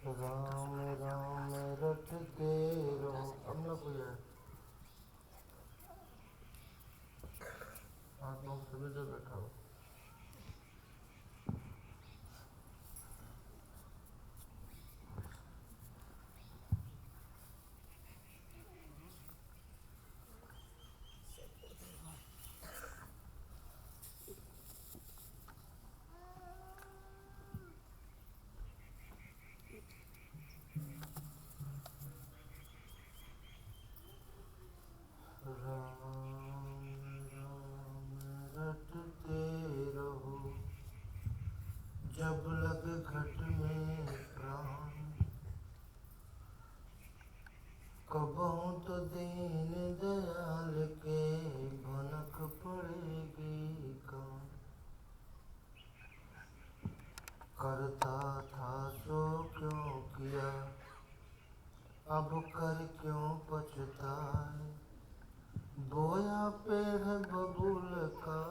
राम राम रटते रहो। अब ना कोई है आप लोग सभी से बैठा हो। राम राम रटते रहो, जब लग घट में प्राण, कबहू तो दीन दयाल के भनक पड़ेगी कान। करता था सो क्यों किया, अब कर क्यों पछताए। बोया पेड़ बबूल का,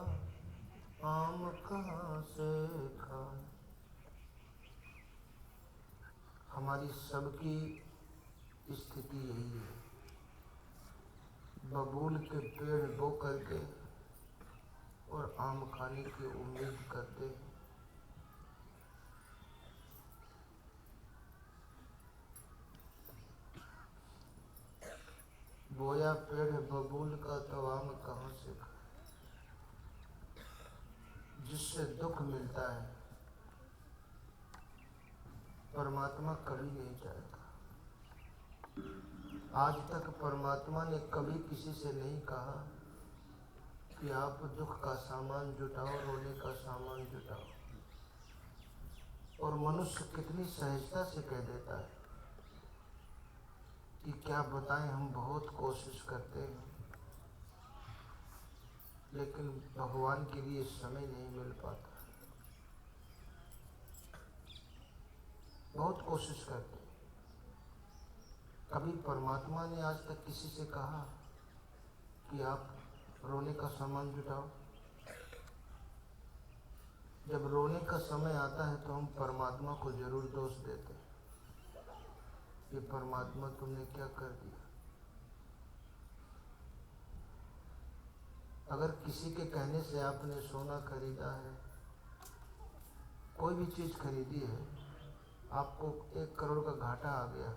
आम कहाँ से खाए। हमारी सबकी स्थिति यही है। बबूल के पेड़ बो करके और आम खाने की उम्मीद करते हैं। बोया पेड़ बबूल का तो आम कहाँ से खाए। जिससे दुख मिलता है परमात्मा कभी नहीं चाहता। आज तक परमात्मा ने कभी किसी से नहीं कहा कि आप दुख का सामान जुटाओ, रोने का सामान जुटाओ। और मनुष्य कितनी सहजता से कह देता है कि क्या बताएं, हम बहुत कोशिश करते हैं लेकिन भगवान के लिए समय नहीं मिल पाता। बहुत कोशिश करते हैं। कभी परमात्मा ने आज तक किसी से कहा कि आप रोने का सामान जुटाओ। जब रोने का समय आता है तो हम परमात्मा को जरूर दोष देते हैं कि परमात्मा तुमने क्या कर दिया। अगर किसी के कहने से आपने सोना खरीदा है, कोई भी चीज़ खरीदी है, आपको 1 करोड़ का घाटा आ गया,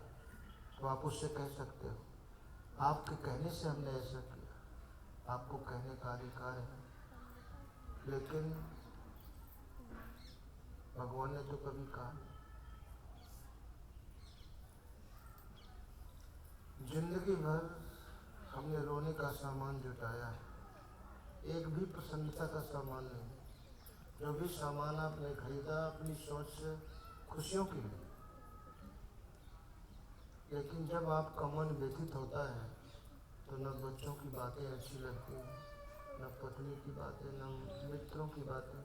तो आप उससे कह सकते हो आपके कहने से हमने ऐसा किया। आपको कहने का अधिकार है। लेकिन भगवान ने तो कभी कहा नहीं। जिंदगी भर हमने रोने का सामान जुटाया है, एक भी प्रसन्नता का सामान नहीं। जो भी सामान आपने खरीदा अपनी सोच से खुशियों के लिए, लेकिन जब आपका मन व्यथित होता है तो न बच्चों की बातें अच्छी लगती हैं, न पत्नी की बातें, न मित्रों की बातें,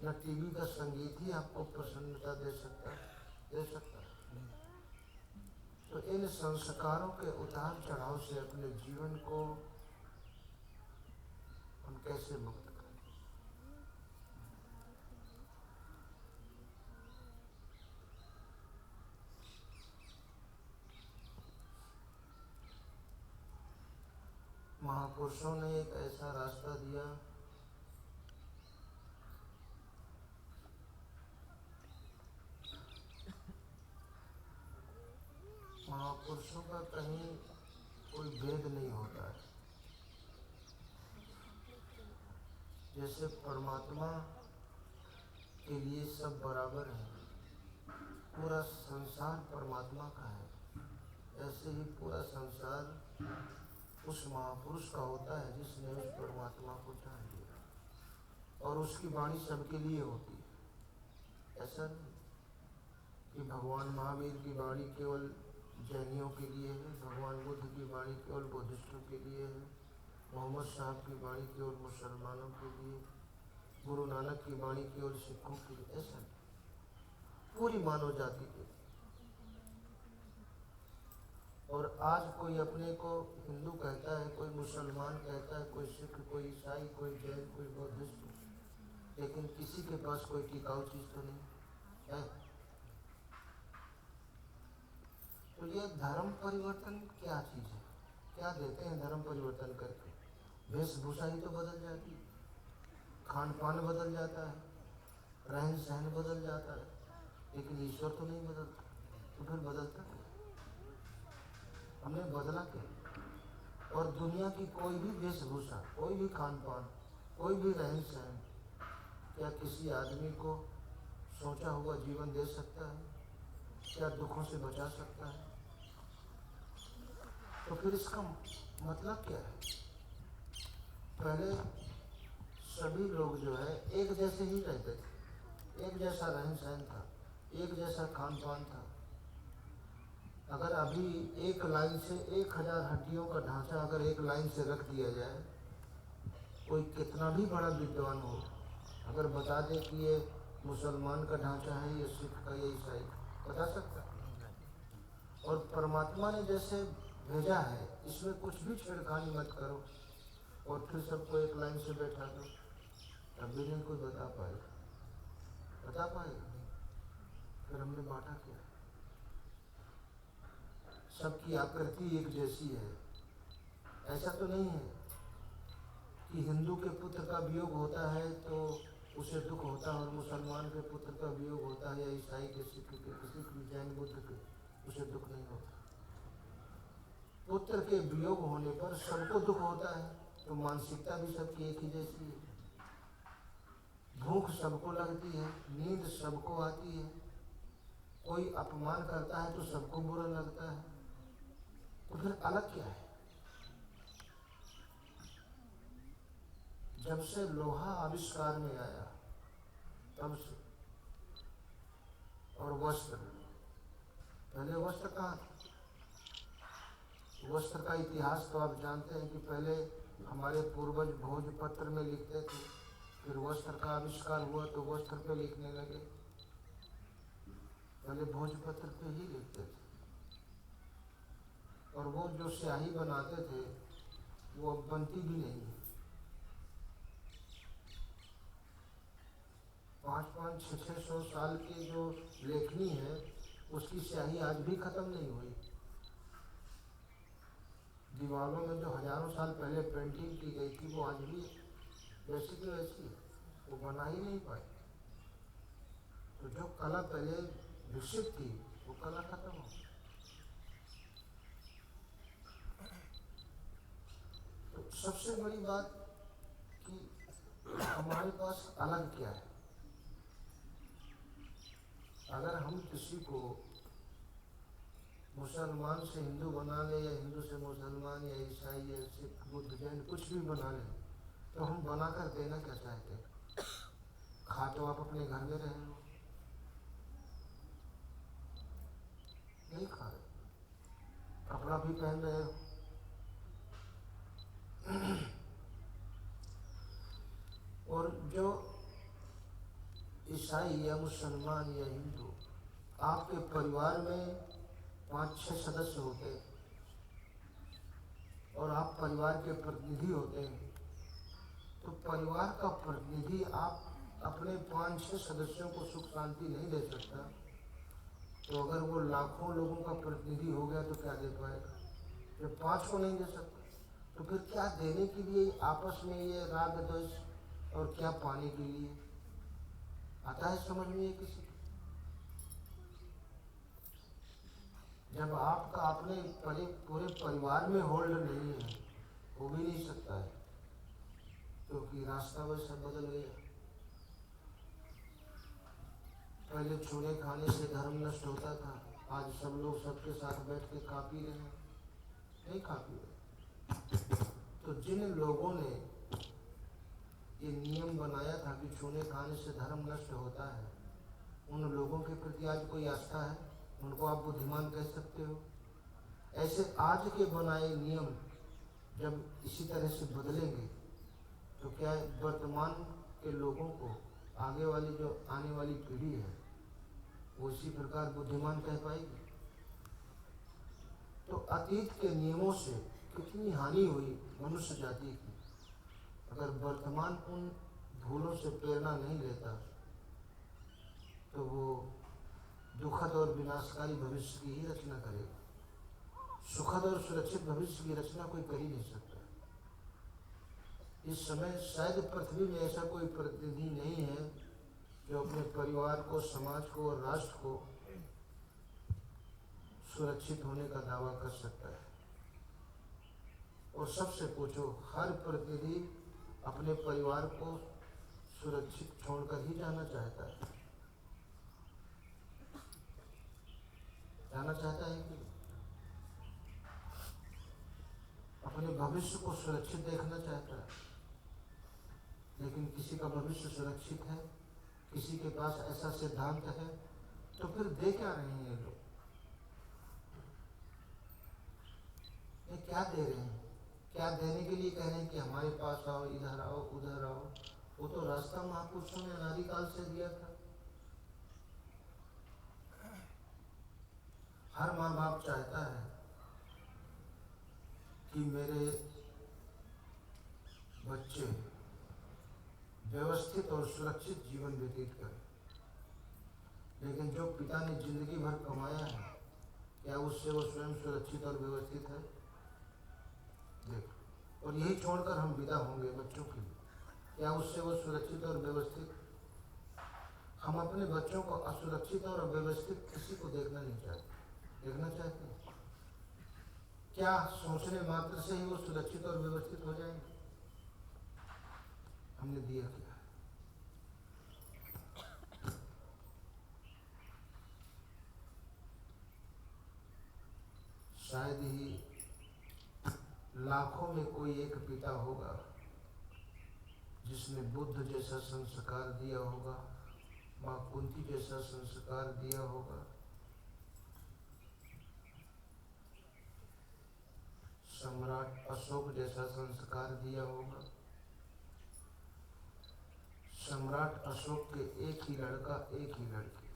न टीवी का संगीत ही आपको प्रसन्नता दे सकता है। तो इन संस्कारों के उतार चढ़ाव से अपने जीवन को हम कैसे मुक्त करें। महापुरुषों ने एक ऐसा रास्ता दिया महापुरुषों का कहीं कोई भेद नहीं होता है। जैसे परमात्मा के लिए सब बराबर हैं, पूरा संसार परमात्मा का है, ऐसे ही पूरा संसार उस महापुरुष का होता है जिसने उस परमात्मा को जान लिया। और उसकी वाणी सबके लिए होती है। ऐसा नहीं कि भगवान महावीर की वाणी केवल जैनियों के लिए है, भगवान बुद्ध की वाणी केवल बुद्धिस्टों के लिए है, मोहम्मद साहब की वाणी केवल मुसलमानों के लिए, गुरु नानक की वाणी केवल सिखों के लिए। ऐसा नहीं, पूरी मानव जाति के लिए। और आज कोई अपने को हिंदू कहता है, कोई मुसलमान कहता है, कोई सिख, कोई ईसाई, कोई जैन, कोई बौद्धिस्ट, लेकिन किसी के पास कोई टिकाऊ चीज़ तो नहीं है। ये धर्म परिवर्तन क्या चीज़ है? क्या देते हैं धर्म परिवर्तन करके? वेशभूषा ही तो बदल जाती है, खान पान बदल जाता है, रहन सहन बदल जाता है, लेकिन ईश्वर तो नहीं बदलता। तो फिर बदलता क्या? हमने बदला क्या? और दुनिया की कोई भी वेशभूषा, कोई भी खान पान, कोई भी रहन सहन, क्या किसी आदमी को सोचा हुआ जीवन दे सकता है? क्या दुखों से बचा सकता है? तो फिर इसका मतलब क्या है? पहले सभी लोग जो है एक जैसे ही रहते थे, एक जैसा रहन सहन था, एक जैसा खान पान था। अगर अभी एक लाइन से 1000 हड्डियों का ढांचा अगर एक लाइन से रख दिया जाए, कोई कितना भी बड़ा विद्वान हो, अगर बता दे कि ये मुसलमान का ढांचा है, ये सिख का, ये ईसाई, बता सकता है? और परमात्मा ने जैसे भेजा है, इसमें कुछ भी छेड़खानी मत करो और फिर सबको एक लाइन से बैठा दो, तब भी नहीं कोई बता पाएगा। फिर हमने बांटा क्या? सबकी आकृति एक जैसी है। ऐसा तो नहीं है कि हिंदू के पुत्र का वियोग होता है तो उसे दुख होता है, और मुसलमान के पुत्र का वियोग होता है, या ईसाई के, सिख के, किसी भी जैन बुद्ध के, उसे दुख नहीं होता। पुत्र के वियोग होने पर सबको दुख होता है, तो मानसिकता भी सबकी एक ही जैसी है। भूख सबको लगती है, नींद सबको आती है, कोई अपमान करता है तो सबको बुरा लगता है। तो फिर अलग क्या है? जब से लोहा आविष्कार में आया तब से, और वस्त्र, पहले वस्त्र कहाँ था? वस्त्र का इतिहास तो आप जानते हैं कि पहले हमारे पूर्वज भोजपत्र में लिखते थे, फिर वस्त्र का आविष्कार हुआ तो वस्त्र पे लिखने लगे। पहले भोजपत्र पे ही लिखते थे, और वो जो स्याही बनाते थे वो अब बनती भी नहीं है। 500-600 साल की जो लेखनी है उसकी स्याही आज भी खत्म नहीं हुई। दीवारों में जो हजारों साल पहले पेंटिंग की गई थी वो आज भी वैसी की वैसी है, वो बना ही नहीं पाए। तो जो कला पहले विकसित थी वो कला खत्म हो गई। तो सबसे बड़ी बात कि हमारे पास अलग क्या है? अगर हम किसी को मुसलमान से हिंदू बना ले, या हिंदू से मुसलमान, या ईसाई, या सिख, बुद्ध, जैन, कुछ भी बना ले, तो हम बनाकर देना क्या चाहते हैं? खा तो आप अपने घर में रहे हो, नहीं खा रहे, कपड़ा भी पहन रहे हो। और जो ईसाई या मुसलमान या हिंदू, आपके परिवार में 5-6 सदस्य होते हैं और आप परिवार के प्रतिनिधि होते हैं, तो परिवार का प्रतिनिधि आप अपने 5-6 सदस्यों को सुख शांति नहीं दे सकता, तो अगर वो लाखों लोगों का प्रतिनिधि हो गया तो क्या दे पाएगा? जब 5 को नहीं दे सकता, तो फिर क्या देने के लिए आपस में ये राग द्वेष, और क्या पाने के लिए? आता है समझ में ये किसी? जब आपका अपने पूरे परिवार में होल्ड नहीं है, हो भी नहीं सकता है, क्योंकि रास्ता वैसा बदल गया। पहले छोले खाने से धर्म नष्ट होता था, आज सब लोग सबके साथ बैठ के खा पी रहे हैं, नहीं खा पी रहे। तो जिन लोगों ने ये नियम बनाया था कि छोले खाने से धर्म नष्ट होता है, उन लोगों के प्रति आज कोई आस्था है? उनको आप बुद्धिमान कह सकते हो? ऐसे आज के बनाए नियम जब इसी तरह से बदलेंगे तो क्या वर्तमान के लोगों को, आगे वाली जो आने वाली पीढ़ी है, वो इसी प्रकार बुद्धिमान कह पाएगी? तो अतीत के नियमों से कितनी हानि हुई मनुष्य जाति की। अगर वर्तमान उन भूलों से प्रेरणा नहीं लेता तो वो दुखद और विनाशकारी भविष्य की ही रचना करेगा। सुखद और सुरक्षित भविष्य की रचना कोई कर ही नहीं सकता। इस समय शायद पृथ्वी में ऐसा कोई प्रतिनिधि नहीं है जो अपने परिवार को, समाज को और राष्ट्र को सुरक्षित होने का दावा कर सकता है। और सबसे पूछो, हर प्रतिनिधि अपने परिवार को सुरक्षित छोड़कर ही जाना चाहता है। जाना चाहता है कि अपने भविष्य को सुरक्षित देखना चाहता है। लेकिन किसी का भविष्य सुरक्षित है, किसी के पास ऐसा सिद्धांत है, तो फिर दे क्या रहे हैं ये लोग? ये क्या दे रहे हैं? क्या देने के लिए कह रहे हैं कि हमारे पास आओ, इधर आओ, उधर आओ? वो तो रास्ता महापुरुषों ने अनादिकाल से दिया था। हर माँ बाप चाहता है कि मेरे बच्चे व्यवस्थित और सुरक्षित जीवन व्यतीत करें। लेकिन जो पिता ने जिंदगी भर कमाया है, क्या उससे वो स्वयं सुरक्षित और व्यवस्थित है? देखो, और यही छोड़कर हम विदा होंगे बच्चों के लिए, क्या उससे वो सुरक्षित और व्यवस्थित? हम अपने बच्चों को असुरक्षित और अव्यवस्थित किसी को देखना नहीं चाहते। देखना चाहते हैं क्या सोचने मात्र से ही वो सुरक्षित और व्यवस्थित हो जाएंगे? हमने दिया क्या? शायद ही लाखों में कोई एक पिता होगा जिसने बुद्ध जैसा संस्कार दिया होगा, माँ कुंती जैसा संस्कार दिया होगा, सम्राट अशोक जैसा संस्कार दिया होगा। सम्राट अशोक के एक ही लड़का, एक ही लड़की,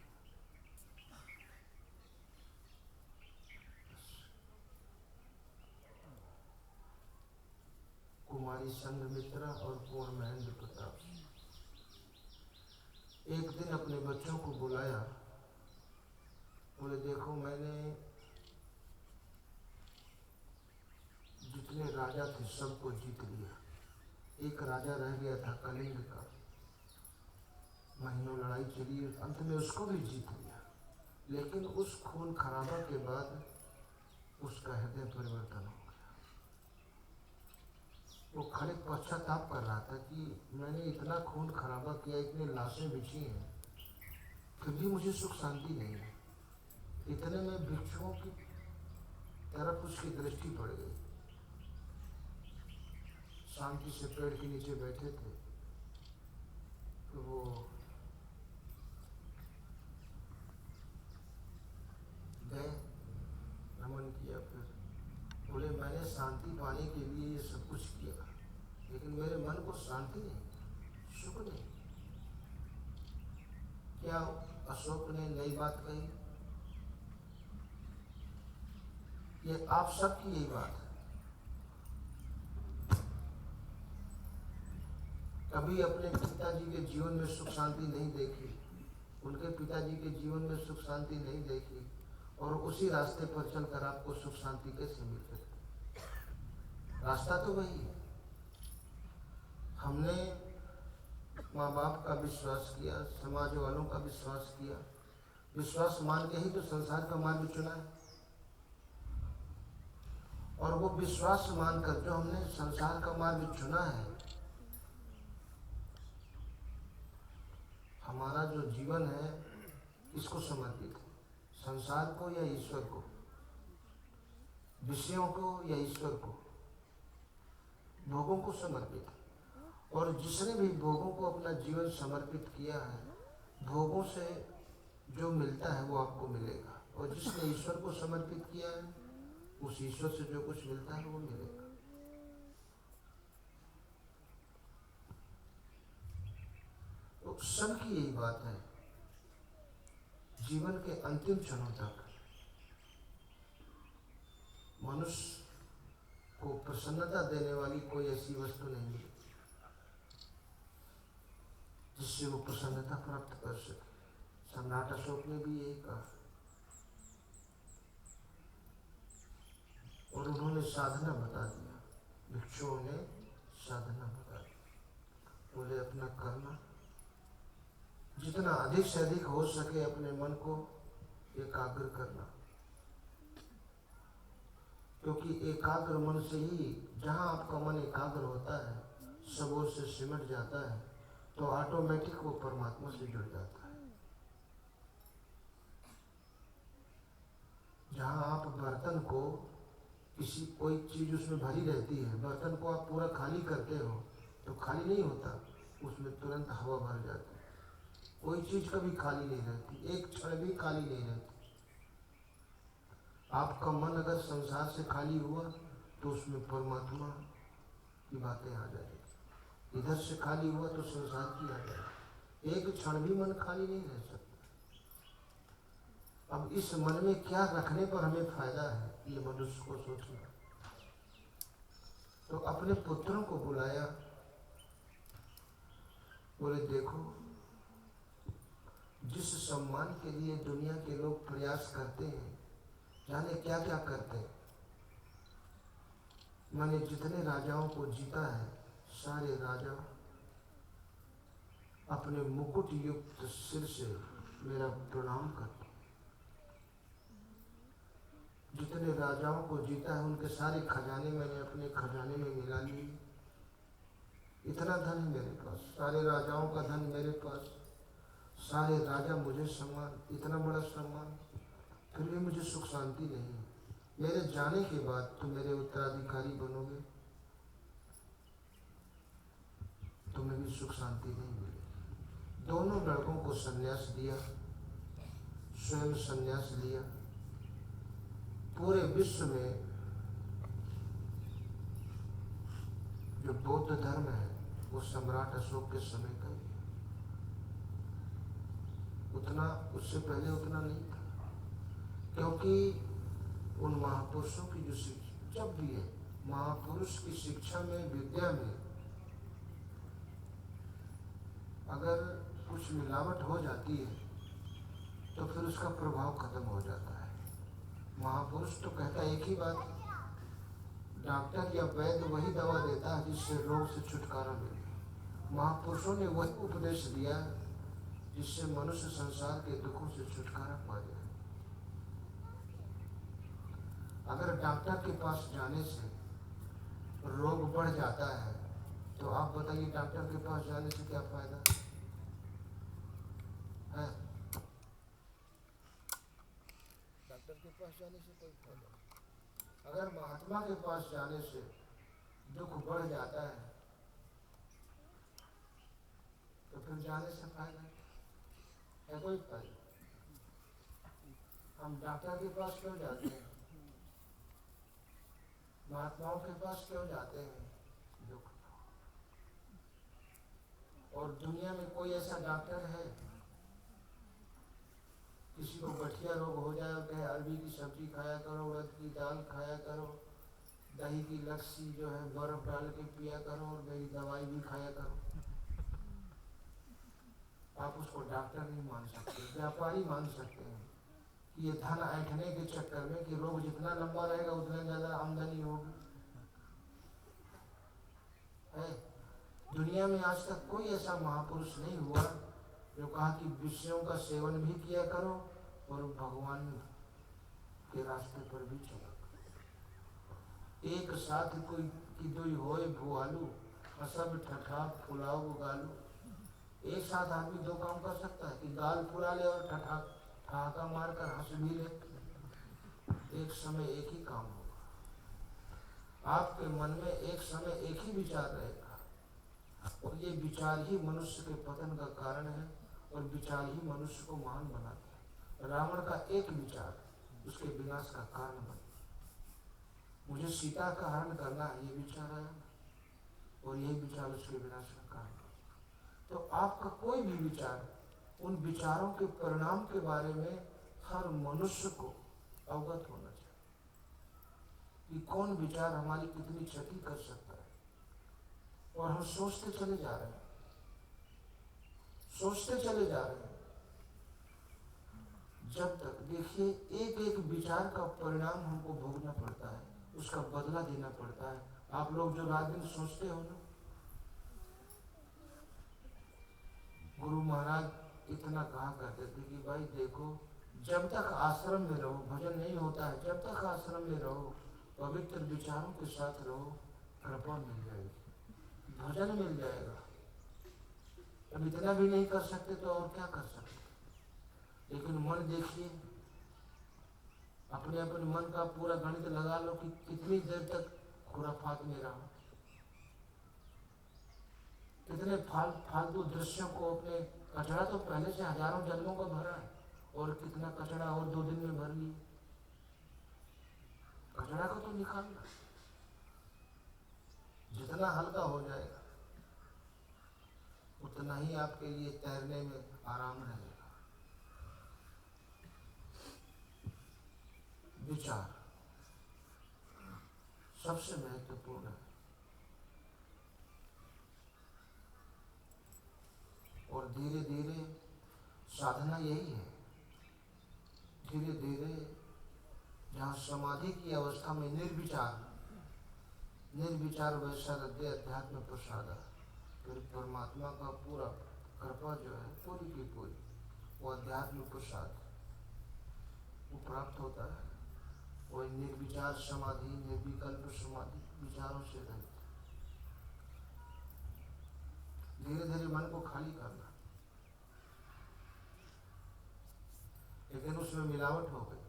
कुमारी संघमित्रा और कुंवर महेंद्र प्रताप। एक दिन अपने बच्चों को बुलाया, बोले देखो मैंने जितने राजा थे सबको जीत लिया। एक राजा रह गया था कलिंग का, महीनों लड़ाई चली, अंत में उसको भी जीत लिया। लेकिन उस खून खराबा के बाद उसका हृदय परिवर्तन हो गया। वो खड़े पश्चाताप कर रहा था कि मैंने इतना खून खराबा किया, इतनी लाशें बिछी हैं, फिर भी मुझे सुख शांति नहीं है। इतने में भिक्षुओं की तरफ उसकी दृष्टि पड़ गई। शांति से पेड़ के नीचे बैठे थे, तो वो गए, नमन किया, फिर बोले मैंने शांति पाने के लिए ये सब कुछ किया, लेकिन मेरे मन को शांति नहीं, सुख नहीं। क्या अशोक ने नई बात कही? ये आप सबकी यही बात है। कभी अपने पिताजी के जीवन में सुख शांति नहीं देखी, उनके पिताजी के जीवन में सुख शांति नहीं देखी, और उसी रास्ते पर चलकर आपको सुख शांति कैसे मिल सकती? रास्ता तो वही है। हमने माँ बाप का विश्वास किया, समाज वालों का विश्वास किया, विश्वास मान के ही तो संसार का मार्ग चुना है। और वो विश्वास मानकर जो हमने संसार का मार्ग चुना है, हमारा जो जीवन है इसको समर्पित है, संसार को या ईश्वर को, विषयों को या ईश्वर को, भोगों को समर्पित है। और जिसने भी भोगों को अपना जीवन समर्पित किया है, भोगों से जो मिलता है वो आपको मिलेगा, और जिसने ईश्वर को समर्पित किया है, उस ईश्वर से जो कुछ मिलता है वो मिलेगा। तो सबकी यही बात है, जीवन के अंतिम क्षणों तक मनुष्य को प्रसन्नता देने वाली कोई ऐसी वस्तु नहीं मिली जिससे वो प्रसन्नता प्राप्त कर सके। सम्राट अशोक ने भी यही कहा, और उन्होंने साधना बता दिया, भिक्षुओं ने साधना बता दी। बोले अपना करना, जितना अधिक से अधिक हो सके अपने मन को एकाग्र करना, क्योंकि एकाग्र मन से ही, जहाँ आपका मन एकाग्र होता है, सब ओर से सिमट जाता है, तो ऑटोमेटिक वो परमात्मा से जुड़ जाता है। जहाँ आप बर्तन को, किसी कोई चीज उसमें भरी रहती है, बर्तन को आप पूरा खाली करते हो तो खाली नहीं होता, उसमें तुरंत हवा भर जाती है। कोई चीज कभी खाली नहीं रहती, एक क्षण भी खाली नहीं रहती। आपका मन अगर संसार से खाली हुआ तो उसमें परमात्मा की बातें आ जाएगी, इधर से खाली हुआ तो संसार की आ जाएगी। एक क्षण भी मन खाली नहीं रह सकता। अब इस मन में क्या रखने पर हमें फायदा है, ये मनुष्य को सोचना। तो अपने पुत्रों को बुलाया, बोले देखो, जिस सम्मान के लिए दुनिया के लोग प्रयास करते हैं, जाने क्या क्या करते हैं। मैंने जितने राजाओं को जीता है, सारे राजा अपने मुकुट युक्त सिर से मेरा प्रणाम करते। जितने राजाओं को जीता है, उनके सारे खजाने मैंने अपने खजाने में मिला लिए। इतना धन है मेरे पास, सारे राजाओं का धन मेरे पास, सारे राजा मुझे सम्मान, इतना बड़ा सम्मान, फिर भी मुझे सुख शांति नहीं है। मेरे जाने के बाद तुम मेरे उत्तराधिकारी बनोगे, तुम्हें भी सुख शांति नहीं मिलेगी। दोनों लड़कों को संन्यास दिया, स्वयं संन्यास लिया। पूरे विश्व में जो बौद्ध धर्म है वो सम्राट अशोक के समय का ही, उतना उससे पहले उतना नहीं था। क्योंकि उन महापुरुषों की जो शिक्षा, जब भी है महापुरुष की शिक्षा में, विद्या में अगर कुछ मिलावट हो जाती है तो फिर उसका प्रभाव खत्म हो जाता है। महापुरुष तो कहता है एक ही बात, डॉक्टर या वैद्य वही दवा देता है जिससे रोग से छुटकारा मिले। महापुरुषों ने वही उपदेश दिया जिससे मनुष्य संसार के दुखों से छुटकारा पा जाए। अगर डॉक्टर के पास जाने से रोग बढ़ जाता है तो आप बताइए डॉक्टर के पास जाने से क्या फायदा है? डॉक्टर के पास जाने से कोई फायदा नहीं। अगर महात्मा के पास जाने से दुख बढ़ जाता है तो फिर जाने से फायदा है कोई फायदा? हम डॉक्टर के पास क्यों जाते हैं, महात्माओं के पास क्यों जाते हैं? दुख। और दुनिया में कोई ऐसा डॉक्टर है, किसी को गठिया रोग हो जाए और कहे अरबी की सब्जी खाया करो, उड़द की दाल खाया करो, दही की लस्सी जो है बर्फ डाल के पिया करो और मेरी दवाई भी खाया करो, आप उसको डॉक्टर नहीं मान सकते, व्यापारी मान सकते हैं। कि ये धन ऐंठने के चक्कर में कि रोग जितना लंबा रहेगा उतना ज्यादा आमदनी होगी। है दुनिया में आज तक कोई ऐसा महापुरुष नहीं हुआ जो कहा कि विषयों का सेवन भी किया करो और भगवान के रास्ते पर भी चला करो। एक साथ कोई की दुई होए भुआलू, सब ठठा फुलाओ गालू। एक साथ आदमी दो काम कर सकता है कि गाल फुला ले और ठहाका मार कर हंस भी ले। एक समय एक ही काम होगा। आपके मन में एक समय एक ही विचार रहेगा और ये विचार ही मनुष्य के पतन का कारण है और विचार ही मनुष्य को महान बनाता है। रावण का एक विचार उसके विनाश का कारण बना। मुझे सीता का हरण करना है, ये विचार आया और यही विचार उसके विनाश का कारण। तो आपका कोई भी विचार, उन विचारों के परिणाम के बारे में हर मनुष्य को अवगत होना चाहिए कि कौन विचार हमारी कितनी क्षति कर सकता है। और हम सोचते चले जा रहे हैं, सोचते चले जा रहे हैं, जब तक देखिए एक एक विचार का परिणाम हमको भोगना पड़ता है। उसका बदला देना पड़ता है। आप लोग जो रात दिन सोचते हो ना, गुरु महाराज इतना कहा करते थे कि भाई देखो, जब तक आश्रम में रहो भजन नहीं होता है, जब तक आश्रम में रहो पवित्र विचारों के साथ रहो, कृपा मिल जाएगी, भजन मिल जाएगा। अब इतना भी नहीं कर सकते तो और क्या कर सकते। लेकिन मन देखिए, अपने अपने मन का पूरा गणित लगा लो कि कितनी देर तक खुराफात में रहा, कितने फालतू दृश्यों को अपने, कचरा तो पहले से हजारों जन्मों का भरा है, और कितना कचरा और 2 दिन में भर लिया। कचरा को तो निकालना, जितना हल्का हो जाएगा उतना ही आपके लिए तैरने में आराम रहेगा। विचार सबसे महत्वपूर्ण है, और धीरे धीरे साधना यही है। धीरे धीरे जहाँ समाधि की अवस्था में निर्विचार वैशारध्य अध्यात्म प्रसाद, फिर परमात्मा का पूरा कृपा जो है पूरी की पूरी, वो अध्यात्म प्रसाद वो प्राप्त होता है। वही निर्विचार समाधि, निर्विकल्प समाधि, विचारों से रहित। धीरे धीरे मन को खाली करना, लेकिन उसमें मिलावट हो गई।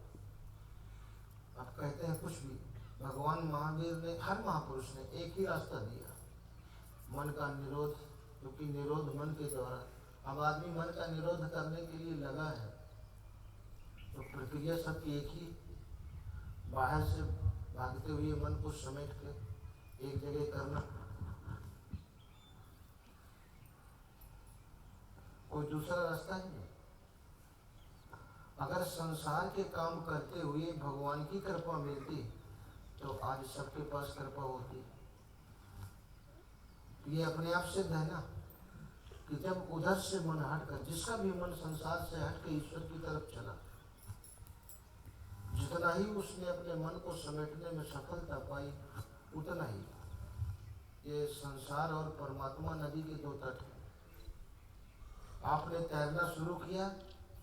अब कहते हैं कुछ भी, भगवान महावीर ने, हर महापुरुष ने एक ही रास्ता दिया, मन का निरोध, क्योंकि निरोध मन के द्वारा। अब आदमी मन का निरोध करने के लिए लगा है, तो प्रक्रिया सबकी एक ही, बाहर से भागते हुए मन को समेट के एक जगह करना, कोई दूसरा रास्ता ही नहीं। अगर संसार के काम करते हुए भगवान की कृपा मिलती तो आज सबके पास कृपा होती। ये अपने आप सिद्ध है ना, कि जब उधर से मन हटकर, जिसका भी मन संसार से हटकर ईश्वर की तरफ चला, जितना ही उसने अपने मन को समेटने में सफलता पाई, उतना ही ये संसार और परमात्मा नदी के 2 तट हैं। आपने तैरना शुरू किया,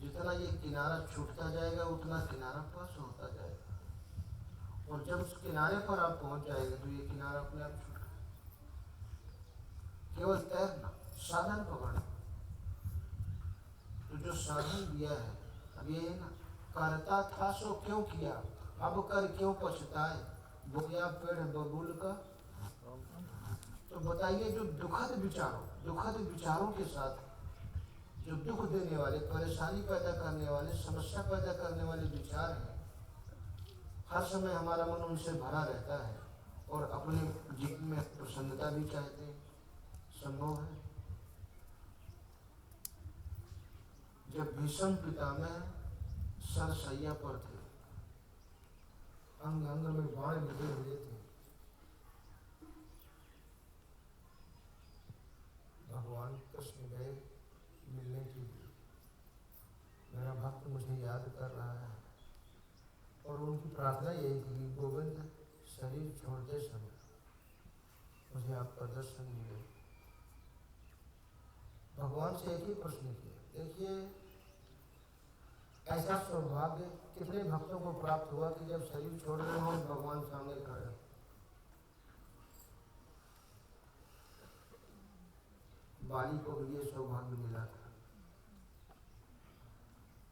जितना ये किनारा छूटता जाएगा उतना किनारा पास होता जाएगा, और जब उस किनारे पर आप पहुंच जाएंगे तो ये किनारा अपने आप छूट, केवल तैरना, साधन पकड़ना। तो जो साधन दिया है अब ये है ना, करता था सो क्यों किया, अब कर क्यों पछताए, बोया पेड़ बबूल का। तो बताइए, जो दुखद विचारों के साथ जो दुख देने वाले, परेशानी पैदा करने वाले, समस्या पैदा करने वाले विचार हैं, हर समय हमारा मन उनसे भरा रहता है, और अपने जीवन में प्रसन्नता भी चाहते हैं, संभव है। जब भीष्म पितामह सरसैया पर थे, अंग अंग में बाण लगे हुए थे, भगवान कृष्ण गए मिलने के लिए, मेरा भक्त मुझे याद कर रहा है, और उनकी प्रार्थना यही थी कि गोविंद शरीर छोड़ते समय मुझे आपका दर्शन मिले। भगवान से एक ही प्रश्न किया। देखिए, ऐसा सौभाग्य कितने भक्तों को प्राप्त हुआ कि जब शरीर छोड़ रहे हो भगवान सामने खड़े हो। बाली को भी ये सौभाग्य मिला था,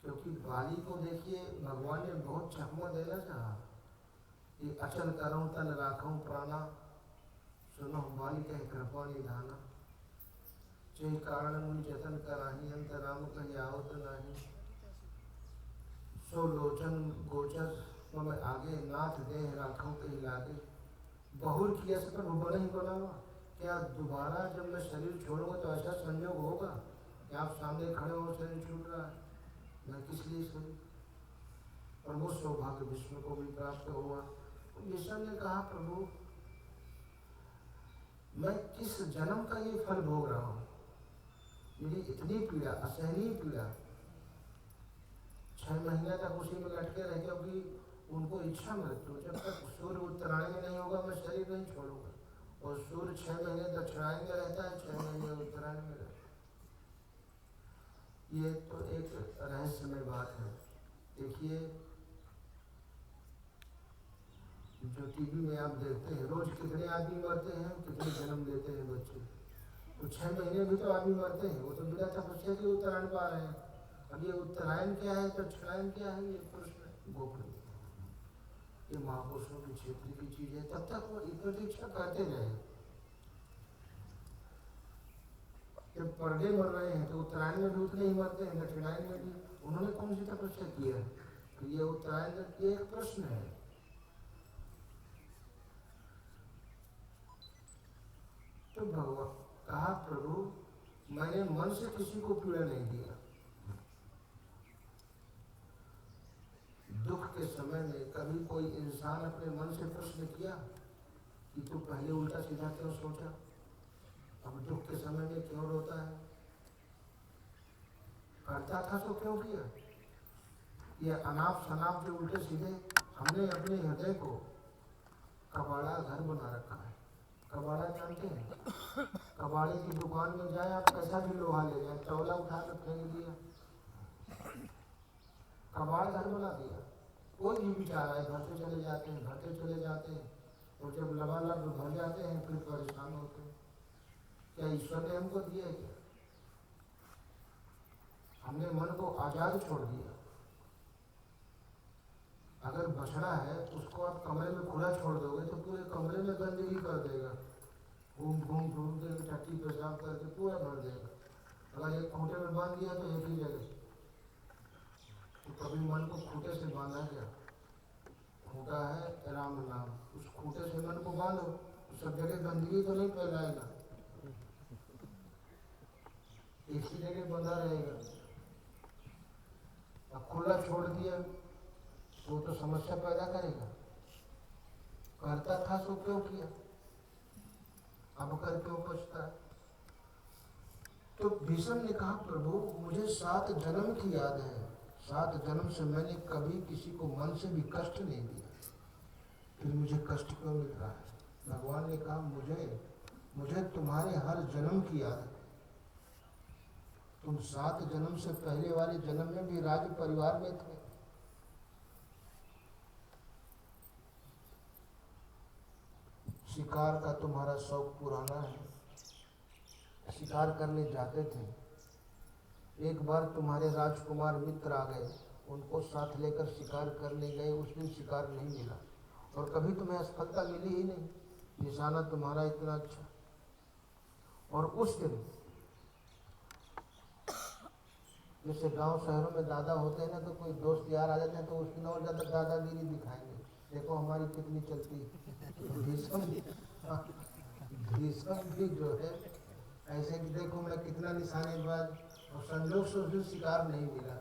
क्योंकि बाली को देखिए भगवान ने बहुत चकमा देना चाहा कि अचल करूं तन राखूं प्राणा, सुनो बाली कहे कृपा निधाना, जे कारण मुनि जतन कराही, अंत राम कही आवत नाही, सो लोचन गोचर मम आगे, नाथ देह राखों के लागे, बहुर किया से प्रभु बन ही बनावा। क्या दोबारा जब मैं शरीर छोड़ूंगा तो ऐसा संयोग होगा कि आप सामने खड़े हो शरीर छूट रहा है, मैं किस लिए शरीर। और वो सौभाग्य विष्णु को भी प्राप्त हुआ। विष्णु ने कहा, प्रभु मैं किस जन्म का ये फल भोग रहा हूँ, मेरी इतनी पीड़ा, असहनीय पीड़ा, 6 महीने तक उसी में लटके रह, क्योंकि उनको इच्छा मृत्यु, जब तक सूर्य उत्तरायण में नहीं होगा मैं शरीर नहीं छोड़ूंगा। और सूर्य 6 महीने दक्षिणायन में रहता है, 6 महीने उत्तरायण में रहता है। ये तो एक रहस्यमय बात है। देखिए जो टीवी में आप देखते हैं रोज कितने आदमी मरते हैं, कितने जन्म लेते हैं बच्चे, तो 6 महीने भी तो आदमी मरते हैं, वो तो बिना तपस्या के उत्तरायण पा रहे हैं। अब ये उत्तरायण क्या है, दक्षिणायन क्या है, ये प्रश्न गोपनीय, ये महापुरुषों के क्षेत्र की चीज है। तब तक वो प्रतीक्षा करते रहे। जब पर्दे मर रहे हैं तो उत्तरायण में भी उतने ही मरते हैं, दक्षिणायन में भी। उन्होंने कौन सी तपस्या की है? तो ये उत्तरायण ये एक प्रश्न है। तो भगवान कहा, प्रभु मैंने मन से किसी को पीड़ा नहीं दिया। दुख के समय में कभी कोई इंसान अपने मन से प्रश्न किया कि तू पहले उल्टा सीधा क्यों सोचा, अब दुख के समय में क्यों रोता है? करता था तो क्यों किया? ये अनाप शनाप जो उल्टे सीधे, हमने अपने हृदय को कबाड़ा घर बना रखा है। कबाड़ा जानते हैं? कबाड़े की दुकान में जाए आप, कैसा भी लोहा ले जाए, तौला उठा कर फेंक दिया, कबाड़ घर बना दिया। कोई भी बेचारा है, भरते चले जाते हैं, भरते चले जाते हैं, और जब लबालब भर जाते हैं फिर परेशान होते हैं। क्या ईश्वर ने हमको दिया है क्या? हमने मन को आजाद छोड़ दिया। अगर बछड़ा है उसको आप कमरे में खुला छोड़ दोगे तो पूरे कमरे में गंदगी कर देगा, घूम घूम घूम के टट्टी पेशाब करके पूरा भर देगा। अगर एक खूंटे में बांध दिया तो एक ही जगह। तो कभी मन को खूंटे से बांधा गया, खूंटा है राम नाम, उस खूंटे से मन को बांधो, सब जगह गंदगी तो नहीं फैलाएगा, एक ही जगह बंधा रहेगा। अब खुला छोड़ दिया तो समस्या पैदा करेगा। करता था तो क्यों किया, अब कर क्यों पछता है? तो भीष्म ने कहा, प्रभु मुझे 7 जन्म की याद है, 7 जन्म से मैंने कभी किसी को मन से भी कष्ट नहीं दिया, फिर मुझे कष्ट क्यों मिल रहा है? भगवान ने कहा, मुझे तुम्हारे हर जन्म की याद है। तुम 7 जन्म से पहले वाले जन्म में भी राज परिवार में थे। शिकार का तुम्हारा शौक पुराना है, शिकार करने जाते थे। एक बार तुम्हारे राजकुमार मित्र आ गए, उनको साथ लेकर शिकार करने गए, उस दिन शिकार नहीं मिला और कभी तुम्हें सफलता मिली ही नहीं, निशाना तुम्हारा इतना अच्छा। और उस दिन जैसे गांव शहरों में दादा होते हैं ना, तो कोई दोस्त यार आ जाते हैं तो उस दिन और ज़्यादा दादागिरी दिखाएंगे, देखो हमारी कितनी चलती है। भीष्म भी जो है ऐसे कि देखो मैं कितना निशानेबाज, और संजोग से उस दिन शिकार नहीं मिला।